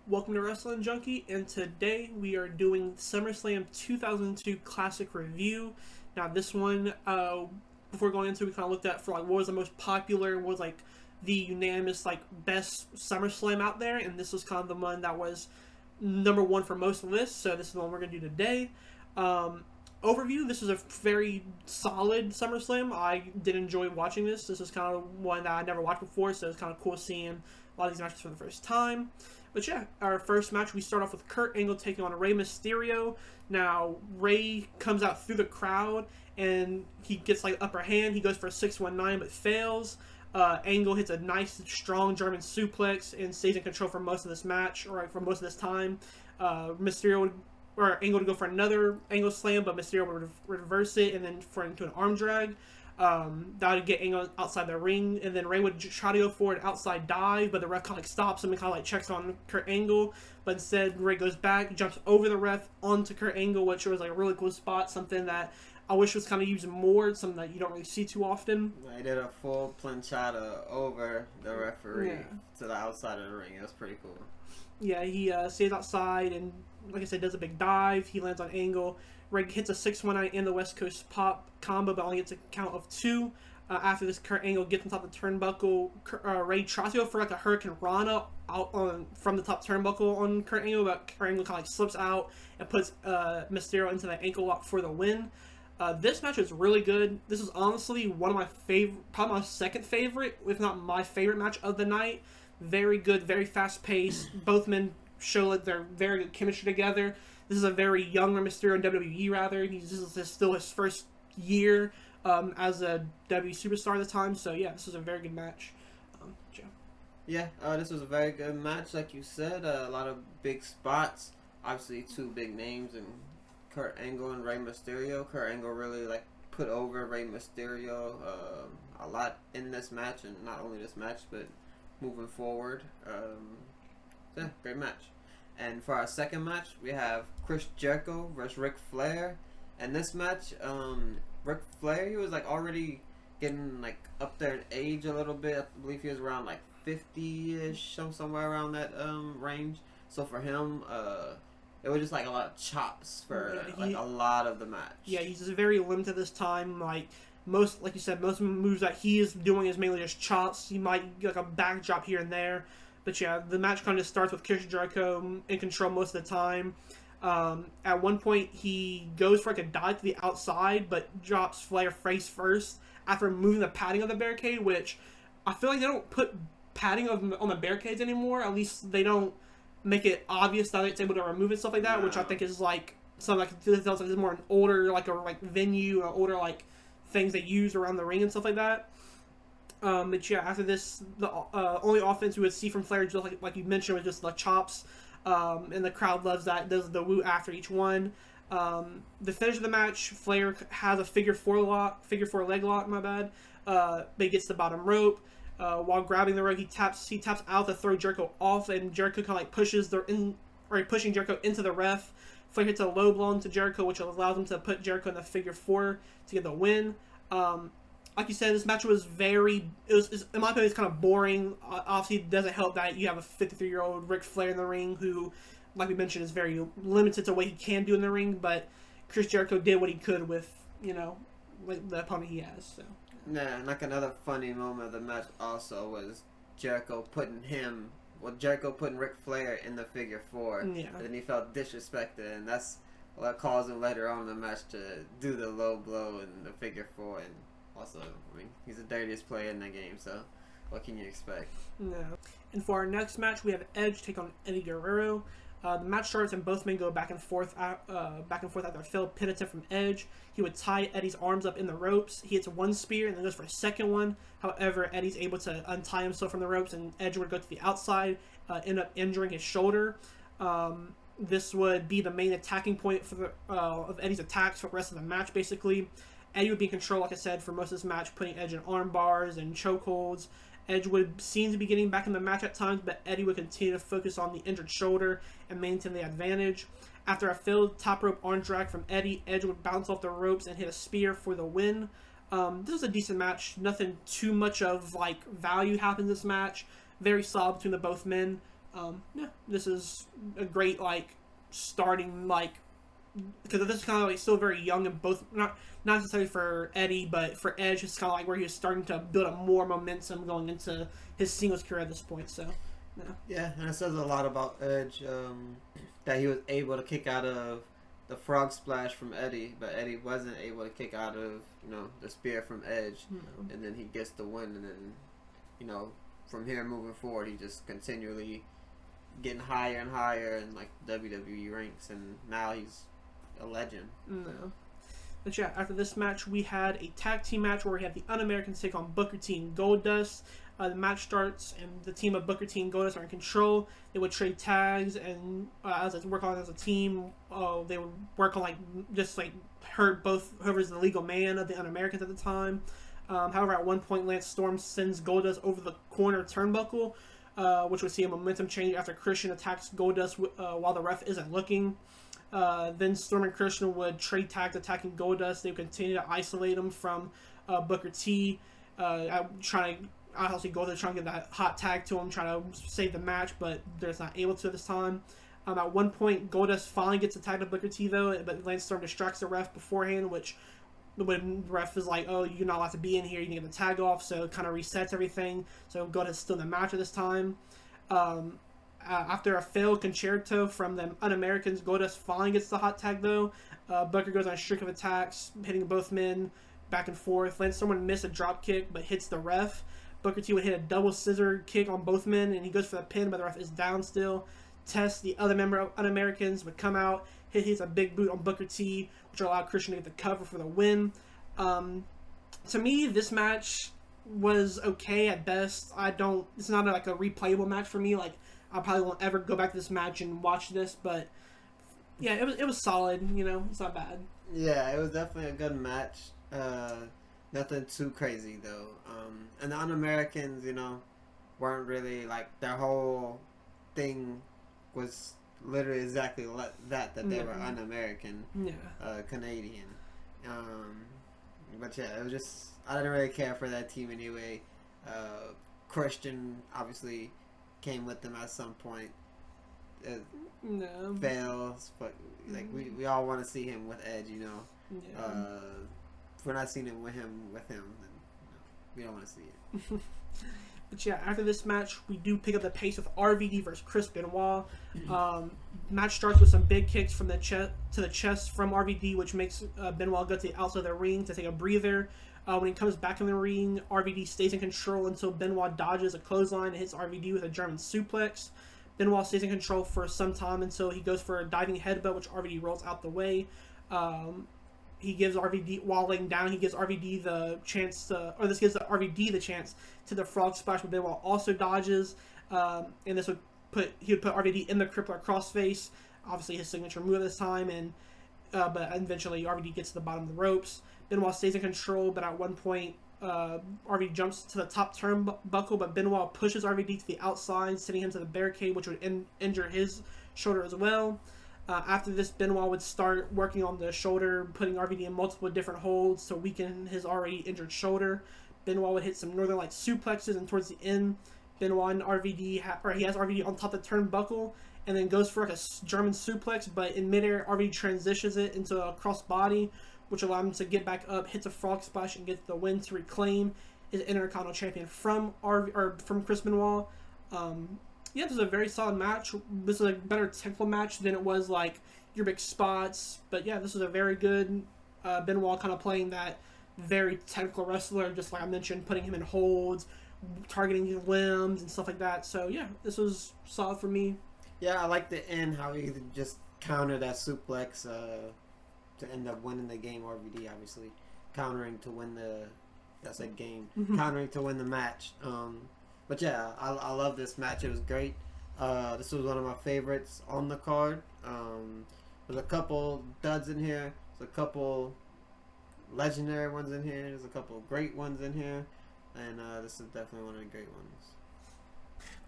Welcome to Wrestling Junkie, and today we are doing SummerSlam 2002 Classic Review. Now, this one, before going into it, we kind of looked at for like what was the most popular, what was like the unanimous like best SummerSlam out there, and this was kind of the one that was number one for most lists. So this is the one we're gonna do today. Overview: this is a very solid SummerSlam. I did enjoy watching this. This is kind of one that I never watched before, so it's kind of cool seeing a lot of these matches for the first time. But yeah, our first match, we start off with Kurt Angle taking on Rey Mysterio. Now, Rey comes out through the crowd, and he gets like upper hand. He goes for a 619, but fails. Angle hits a nice, strong German suplex and stays in control for most of this match, or for most of this time. Mysterio or Angle to go for another Angle slam, but Mysterio would reverse it and then into an arm drag. That would get Angle outside the ring, and then Rey would try to go for an outside dive, but the ref kind of like stops him and kind of like checks on Kurt Angle, but instead Rey goes back, jumps over the ref onto Kurt Angle, which was like a really cool spot, something that I wish was kind of used more, something that you don't really see too often. I did a full planchada over the referee to the outside of the ring. It was pretty cool. Yeah, he stays outside and, like I said, does a big dive. He lands on Angle. Rey hits a 619 in the West Coast pop combo, but only gets a count of 2. After this, Kurt Angle gets on top of the turnbuckle. Rey tries to go for like a Hurricane Rana from the top turnbuckle on Kurt Angle, but Kurt Angle kind of like slips out and puts Mysterio into the ankle lock for the win. This match is really good. This is honestly one of my favorite, probably my second favorite, if not my favorite match of the night. Very good, very fast paced. Both men show that they're very good chemistry together. This is a very young Mysterio in WWE, rather. This is still his first year as a WWE superstar at the time. So, yeah, this is a very good match. Joe? Yeah, this was a very good match, like you said. A lot of big spots. Obviously, 2 big names in Kurt Angle and Rey Mysterio. Kurt Angle really put over Rey Mysterio a lot in this match, and not only this match, but moving forward. Yeah, great match. And for our second match, we have Chris Jericho versus Ric Flair. And this match, Ric Flair, he was already getting up there in age a little bit. I believe he was around 50-ish, somewhere around that range. So for him, it was just a lot of chops for a lot of the match. Yeah, he's just very limited this time. Like you said, most moves that he is doing is mainly just chops. He might get a back drop here and there. But yeah, the match kind of starts with Chris Jericho in control most of the time. At one point, he goes for a dive to the outside, but drops Flair face first after removing the padding of the barricade, which I feel like they don't put padding on the barricades anymore. At least they don't make it obvious that it's able to remove it, stuff like that, which I think is something that is more an older venue, or older things they use around the ring and stuff like that. But yeah, after this, the only offense we would see from Flair, just like you mentioned, was just the chops, and the crowd loves that. Does the woo after each one. The finish of the match, Flair has a figure four leg lock. My bad. But he gets the bottom rope. While grabbing the rope, he taps out to throw Jericho off, and Jericho kind of pushing Jericho into the ref. Flair hits a low blow into Jericho, which allows him to put Jericho in the figure 4 to get the win. Like you said, this match was in my opinion, it's kind of boring. Obviously, it doesn't help that you have a 53-year-old Ric Flair in the ring who, like we mentioned, is very limited to what he can do in the ring. But Chris Jericho did what he could with, the opponent he has. So. Nah, another funny moment of the match also was Jericho putting Ric Flair in the figure 4. Yeah. And then he felt disrespected, and that's what caused him later on in the match to do the low blow in the figure 4. And also, he's the dirtiest player in the game, so what can you expect? No. And for our next match, we have Edge take on Eddie Guerrero. The match starts and both men go back and forth after a failed pin attempt from Edge. He would tie Eddie's arms up in the ropes. He hits one spear and then goes for a second one. However, Eddie's able to untie himself from the ropes, and Edge would go to the outside, end up injuring his shoulder. This would be the main attacking point of Eddie's attacks for the rest of the match, basically. Eddie would be in control, like I said, for most of this match, putting Edge in arm bars and chokeholds. Edge would seem to be getting back in the match at times, but Eddie would continue to focus on the injured shoulder and maintain the advantage. After a failed top rope arm drag from Eddie, Edge would bounce off the ropes and hit a spear for the win. This was a decent match. Nothing too much of value happened in this match. Very solid between the both men. Yeah, this is a great starting because this is kind of still very young and both not necessarily for Eddie but for Edge it's kind of where he was starting to build up more momentum going into his singles career at this point. So yeah, and it says a lot about Edge that he was able to kick out of the frog splash from Eddie, but Eddie wasn't able to kick out of the spear from Edge, and then he gets the win, and then from here moving forward he just continually getting higher and higher in WWE ranks, and now he's a legend. No. But yeah, after this match, we had a tag team match where we had the Un-Americans take on Booker T and Goldust. The match starts, and the team of Booker T and Goldust are in control. They would trade tags, and as they work on as a team, they would work on hurt both whoever's the legal man of the Un-Americans at the time. However, at one point, Lance Storm sends Goldust over the corner turnbuckle, which would see a momentum change after Christian attacks Goldust while the ref isn't looking. Then Storm and Christian would trade tags attacking Goldust. They would continue to isolate him from Booker T. Obviously Goldust trying to get that hot tag to him, trying to save the match, but they're just not able to this time. At one point, Goldust finally gets a tag to Booker T, though, but Lance Storm distracts the ref beforehand, which when the ref is like, oh, you're not allowed to be in here, you can get the tag off, so it kind of resets everything. So Goldust is still in the match at this time. After a failed concerto from the Un-Americans, Goldust finally gets the hot tag, though. Booker goes on a streak of attacks, hitting both men back and forth. Lance Storm would miss a drop kick, but hits the ref. Booker T would hit a double scissor kick on both men, and he goes for the pin, but the ref is down still. Test, the other member of Un-Americans, would come out, hits a big boot on Booker T, which allowed Christian to get the cover for the win. To me, this match was okay at best. It's not a replayable match for me. I probably won't ever go back to this match and watch this, but yeah, it was solid. It's not bad. Yeah, it was definitely a good match. Nothing too crazy though. And the Un-Americans, weren't really their whole thing was literally exactly that they were Un-American, Canadian. But yeah, it was just I didn't really care for that team anyway. Christian obviously came with them at some point. Fails, but we all want to see him with Edge, if we're not seeing him with him, then we don't want to see it. But yeah, after this match, we do pick up the pace with RVD versus Chris Benoit. Match starts with some big kicks from the chest to the chest from RVD, which makes Benoit go to the outside of the ring to take a breather. When he comes back in the ring, RVD stays in control until Benoit dodges a clothesline and hits RVD with a German suplex. Benoit stays in control for some time until he goes for a diving headbutt, which RVD rolls out the way. He gives RVD, while laying down, he gives RVD the chance to, or this gives RVD the chance to the frog splash, but Benoit also dodges, and this would put RVD in the crippler crossface, obviously his signature move this time, and but eventually RVD gets to the bottom of the ropes. Benoit stays in control, but at one point, RVD jumps to the top turnbuckle, but Benoit pushes RVD to the outside, sending him to the barricade, which would injure his shoulder as well. After this, Benoit would start working on the shoulder, putting RVD in multiple different holds to weaken his already injured shoulder. Benoit would hit some Northern Lights suplexes, and towards the end, Benoit and RVD, he has RVD on top of the turnbuckle, and then goes for a German suplex, but in midair, RVD transitions it into a crossbody, which allowed him to get back up, hits a frog splash, and gets the win to reclaim his Intercontinental Champion from Chris Benoit. Yeah, this is a very solid match. This is a better technical match than it was your big spots. But yeah, this is a very good Benoit kind of playing that very technical wrestler, just like I mentioned, putting him in holds, targeting his limbs and stuff like that. So yeah, this was solid for me. Yeah, I like the end, how he just countered that suplex to end up winning the game. RVD obviously countering to win countering to win the match. But yeah, I love this match. It was great. This was one of my favorites on the card. There's a couple duds in here. There's a couple legendary ones in here. There's a couple great ones in here. And this is definitely one of the great ones.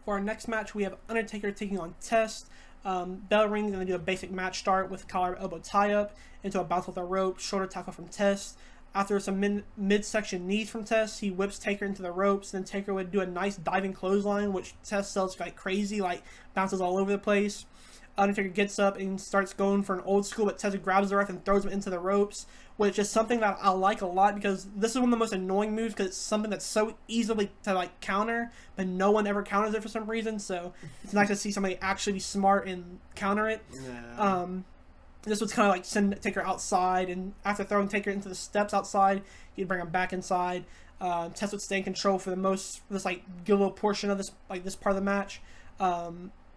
For our next match, we have Undertaker taking on Test. Bell ring is going to do a basic match start with collar elbow tie-up into a bounce with a rope, shoulder tackle from Test. After some midsection knees from Test, he whips Taker into the ropes. Then Taker would do a nice diving clothesline, which Test sells like crazy, like bounces all over the place. Undertaker gets up and starts going for an old school, but Test grabs the ref and throws him into the ropes, which is something that I like a lot because this is one of the most annoying moves because it's something that's so easily to like counter, but no one ever counters it for some reason. So it's nice to see somebody actually be smart and counter it. Yeah. This was kind of like send Taker outside, and after throwing Taker into the steps outside, he'd bring him back inside. Test would stay in control for this like good little portion of this part of the match.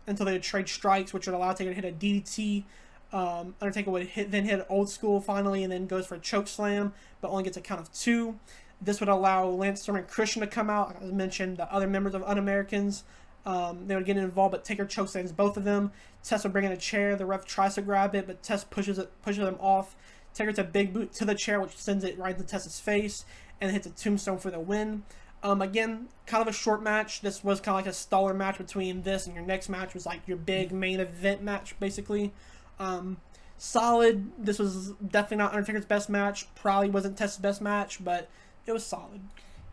Until they would trade strikes, which would allow Taker to hit a DDT. Undertaker would then hit old school finally, and then goes for a choke slam, but only gets a count of 2. This would allow Lance Storm and Christian to come out. As I mentioned, the other members of Un-Americans, they would get involved, but Taker choke slams both of them. Test would bring in a chair. The ref tries to grab it, but Test pushes them off. Taker gets a big boot to the chair, which sends it right into Test's face, and hits a tombstone for the win. Again, kind of a short match. This was kind of like a staller match between this and your next match was like your big main event match, basically. Solid. This was definitely not Undertaker's best match. Probably wasn't Test's best match, but it was solid.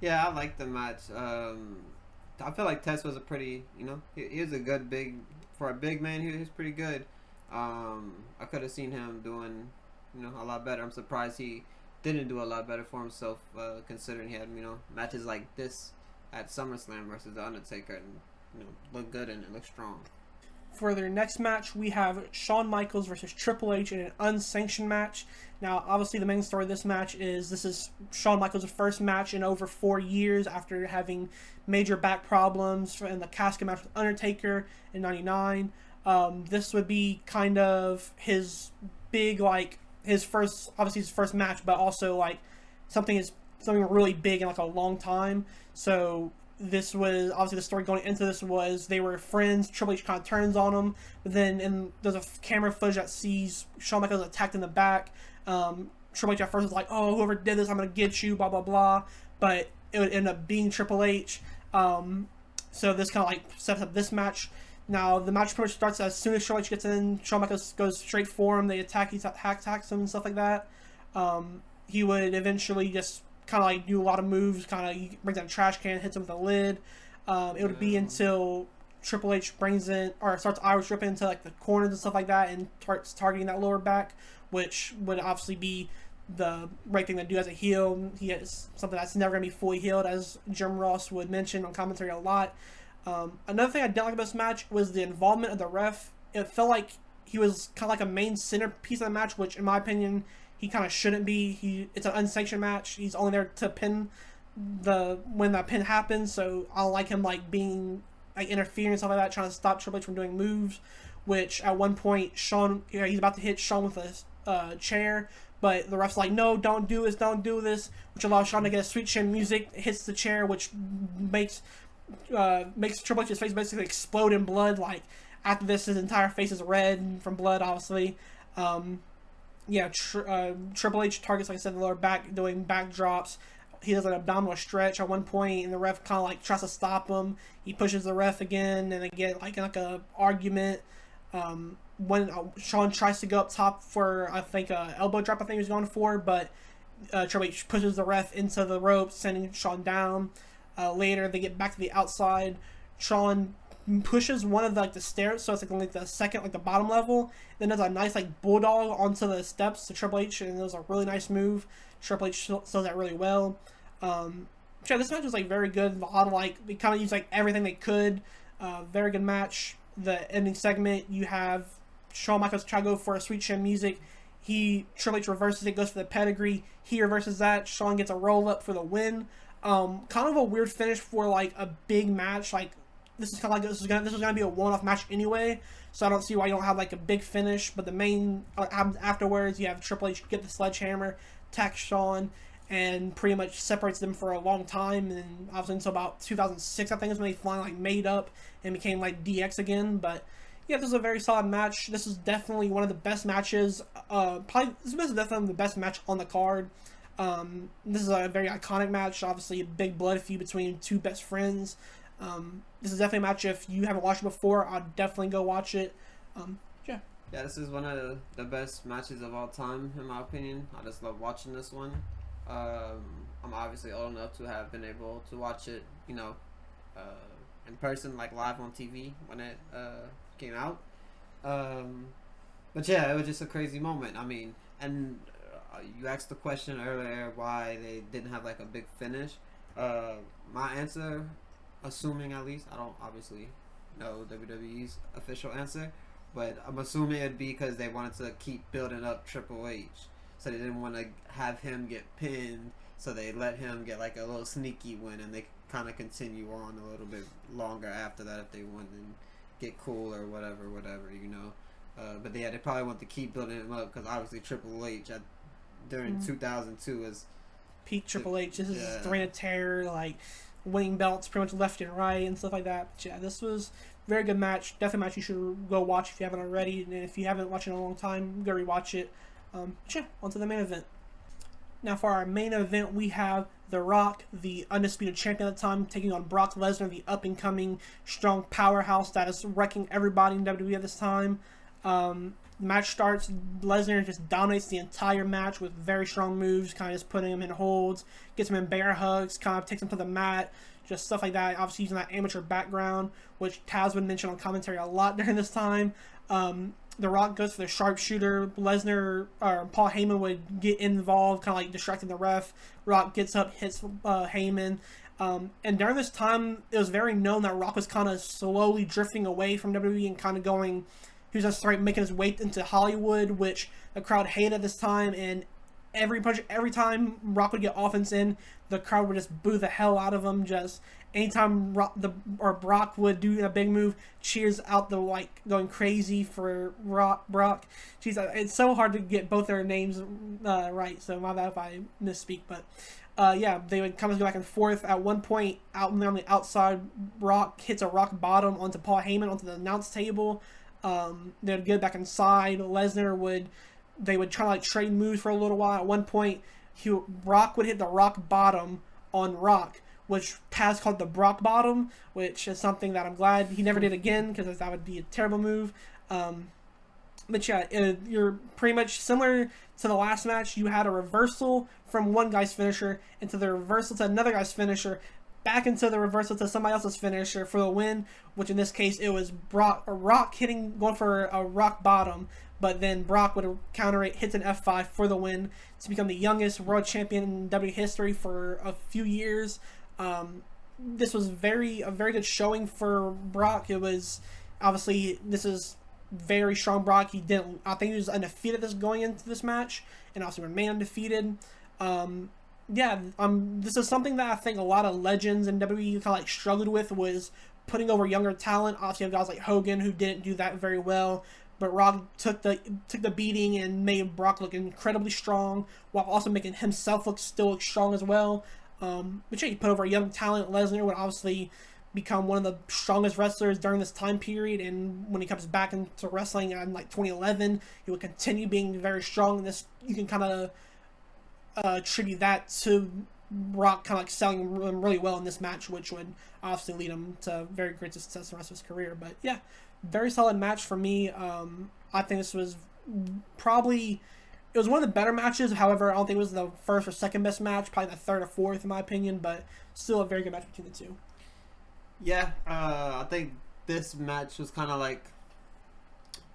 Yeah, I like the match. I feel like Test was a pretty, he was a good for a big man. He was pretty good. I could have seen him doing, a lot better. I'm surprised he didn't do a lot better for himself, considering he had, matches like this at SummerSlam versus The Undertaker and, look good and look strong. For their next match, we have Shawn Michaels versus Triple H in an unsanctioned match. Now, obviously, the main story of this match is this is Shawn Michaels' first match in over 4 years after having major back problems in the casket match with Undertaker in '99. This would be kind of his big, his first match, but also something really big in a long time. So this was obviously the story going into this was they were friends. Triple H kind of turns on him, but then there's a camera footage that sees Shawn Michaels attacked in the back. Triple H at first was like, "Oh, whoever did this, I'm gonna get you," blah blah blah. But it would end up being Triple H. So this kind of sets up this match. Now the match pretty much starts as soon as Triple H gets in. Shawn Michaels goes straight for him. They attacks him and stuff like that. He would eventually just kind of do a lot of moves. He brings out a trash can, hits him with a lid. It would be until Triple H brings in or starts Irish ripping into the corners and stuff like that, and starts targeting that lower back, which would obviously be the right thing to do as a heel. He has something that's never going to be fully healed, as Jim Ross would mention on commentary a lot. Another thing I didn't like about this match was the involvement of the ref. It felt like he was kind of like a main centerpiece of the match, which in my opinion he kind of shouldn't be. It's an unsanctioned match. He's only there to pin when that pin happens. So I don't like him being interfering and stuff like that, trying to stop Triple H from doing moves. Which at one point he's about to hit Shawn with a chair, but the ref's like, "No, don't do this," which allows Shawn to get a sweet chin music, hits the chair, which makes Triple H's face basically explode in blood. After this, his entire face is red from blood, obviously. Triple H targets, like I said, the lower back, doing backdrops. He does an abdominal stretch at one point, and the ref kind of tries to stop him. He pushes the ref again, and they get a argument. When Shawn tries to go up top for, I think, elbow drop, I think he was going for, but Triple H pushes the ref into the ropes, sending Shawn down. Later, they get back to the outside. Shawn pushes one of the stairs, so it's the second, the bottom level. Then there's a nice bulldog onto the steps to Triple H, and it was a really nice move. Triple H sells that really well. This match was very good. A lot of they kind of used everything they could. Very good match. The ending segment, you have Shawn Michaels try to go for a sweet chin music. Triple H reverses it, goes for the pedigree. He reverses that. Shawn gets a roll up for the win. Kind of a weird finish for a big match. This is kind of this was gonna be a one-off match anyway, so I don't see why you don't have a big finish. But the main happens afterwards. You have Triple H get the sledgehammer, attack Shawn, and pretty much separates them for a long time. And obviously until about 2006, I think, is when they finally made up and became DX again. But yeah, this is a very solid match. This is definitely one of the best matches. This is definitely the best match on the card. This is a very iconic match. Obviously, a big blood feud between two best friends. This is definitely a match. If you haven't watched it before, I'd definitely go watch it. Yeah, this is one of the best matches of all time, in my opinion. I just love watching this one. I'm obviously old enough to have been able to watch it, uh, in person, like live on TV when it came out. Um, but yeah, it was just a crazy moment. I mean, and you asked the question earlier why they didn't have like a big finish. My answer, assuming at least, I don't obviously know WWE's official answer, but I'm assuming it'd be because they wanted to keep building up Triple H, so they didn't want to have him get pinned. So they let him get like a little sneaky win, and they kind of continue on a little bit longer after that if they want and get cool or whatever. But yeah, they probably want to keep building him up because obviously Triple H during 2002 is peak Triple H. This is his reign of terror, like winning belts pretty much left and right and stuff like that. But yeah, this was a very good match. Definitely a match you should go watch if you haven't already. And if you haven't watched it in a long time, go rewatch it. But yeah, on to the main event. Now for our main event, we have The Rock, the undisputed champion at the time, taking on Brock Lesnar, the up-and-coming strong powerhouse that is wrecking everybody in WWE at this time. The match starts, Lesnar just dominates the entire match with very strong moves, kind of just putting him in holds, gets him in bear hugs, kind of takes him to the mat, just stuff like that. Obviously using that amateur background, which Taz would mention on commentary a lot during this time. The Rock goes for the sharpshooter. Lesnar or Paul Heyman would get involved, kind of like distracting the ref. Rock gets up, hits Heyman. And during this time, it was very known that Rock was kind of slowly drifting away from WWE and kind of going. He was just starting making his way into Hollywood, which the crowd hated at this time. And every time Rock would get offense in, the crowd would just boo the hell out of him. Just anytime Brock would do a big move, cheers out the like going crazy for Brock. Jeez, it's so hard to get both their names right. So my bad if I misspeak, but. Yeah, they would kind of go back and forth. At one point, out on the outside, Brock hits a rock bottom onto Paul Heyman onto the announce table. They would get back inside. They would try to like trade moves for a little while. At one point, Brock would hit the rock bottom on Rock, which Taz called the Brock bottom, which is something that I'm glad he never did again because that would be a terrible move. But yeah, you're pretty much similar to the last match. You had a reversal from one guy's finisher into the reversal to another guy's finisher, back into the reversal to somebody else's finisher for the win, which in this case it was Rock going for a rock bottom, but then Brock would counter it, hits an F5 for the win to become the youngest world champion in WWE history for a few years. This was a very good showing for Brock. It was obviously this is very strong Brock. I think he was undefeated going into this match, and also remain undefeated. This is something that I think a lot of legends in WWE kind of like struggled with, was putting over younger talent. Obviously, you have guys like Hogan who didn't do that very well, but Rock took the beating and made Brock look incredibly strong, while also making himself look strong as well. But yeah, he put over a young talent. Lesnar would obviously become one of the strongest wrestlers during this time period, and when he comes back into wrestling in like 2011, he will continue being very strong. And this, you can kind of attribute that to Rock kind of like selling really well in this match, which would obviously lead him to very great success in the rest of his career. But yeah, very solid match for me. I think this was probably, it was one of the better matches. However, I don't think it was the first or second best match, probably the third or fourth in my opinion, but still a very good match between the two. Yeah, I think this match was kind of like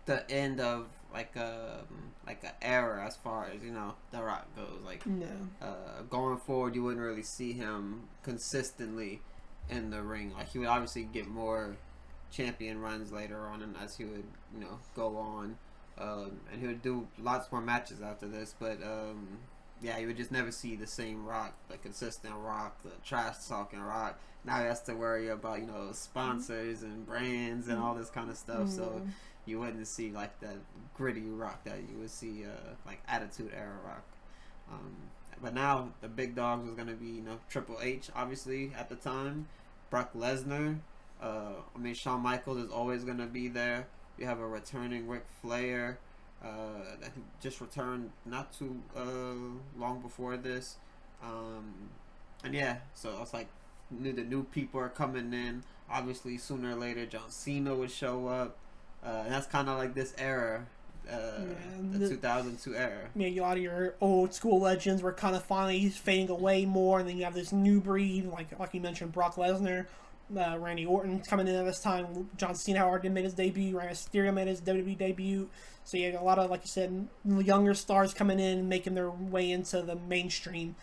the end of like a era as far as The Rock goes. Like, going forward, you wouldn't really see him consistently in the ring. Like, he would obviously get more champion runs later on, and as he would go on, and he would do lots more matches after this. But yeah, you would just never see the same Rock, the consistent Rock, the trash talking Rock. Now he has to worry about sponsors and brands and all this kind of stuff. So you wouldn't see like that gritty Rock that you would see like Attitude Era Rock. But now the big dogs was gonna be Triple H obviously at the time, Brock Lesnar. Shawn Michaels is always gonna be there. You have a returning Ric Flair. That just returned not too long before this, and yeah, so it's like the new people are coming in. Obviously, sooner or later, John Cena would show up, and that's kind of like this era the 2002 era. Yeah, a lot of your old school legends were kind of finally fading away more, and then you have this new breed, like you mentioned, Brock Lesnar, Randy Orton coming in at this time. John Cena already made his debut. Rey Mysterio made his WWE debut. So you have a lot of, like you said, younger stars coming in and making their way into the mainstream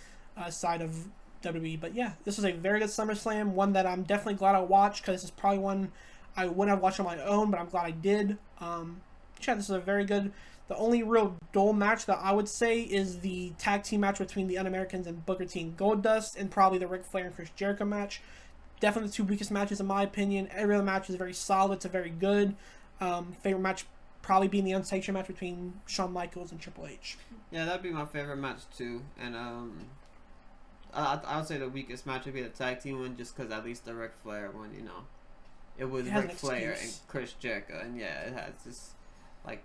side of WWE. But yeah, this was a very good SummerSlam, one that I'm definitely glad I watched, because this is probably one I wouldn't have watched on my own, but I'm glad I did. Yeah, this is a very good. The only real dull match that I would say is the tag team match between the Un-Americans and Booker T and Goldust, and probably the Ric Flair and Chris Jericho match. Definitely the two weakest matches in my opinion. Every other match is very solid to very good. Favorite match probably being the Undertaker match between Shawn Michaels and Triple H. Yeah, that'd be my favorite match too. And I would say the weakest match would be the tag team one, just because at least the Ric Flair one, you know, it was Ric Flair and Chris Jericho, and yeah, it has this, like,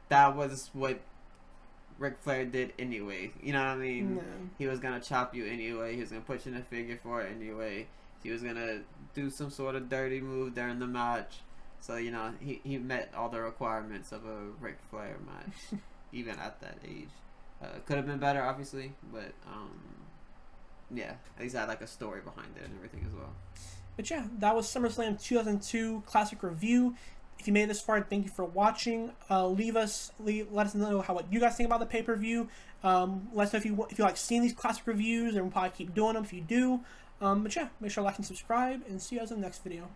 that was what Ric Flair did anyway. You know what I mean? No. He was gonna chop you anyway. He was gonna put you in a figure four anyway. He was gonna do some sort of dirty move during the match. So, you know, he met all the requirements of a Ric Flair match, even at that age. Could have been better, obviously, but yeah, at least I had like a story behind it and everything as well. But yeah, that was SummerSlam 2002 Classic Review. If you made it this far, thank you for watching. Let us know what you guys think about the pay-per-view. Let us know if you like seeing these classic reviews, and we'll probably keep doing them if you do. But yeah, make sure to like and subscribe, and see you guys in the next video.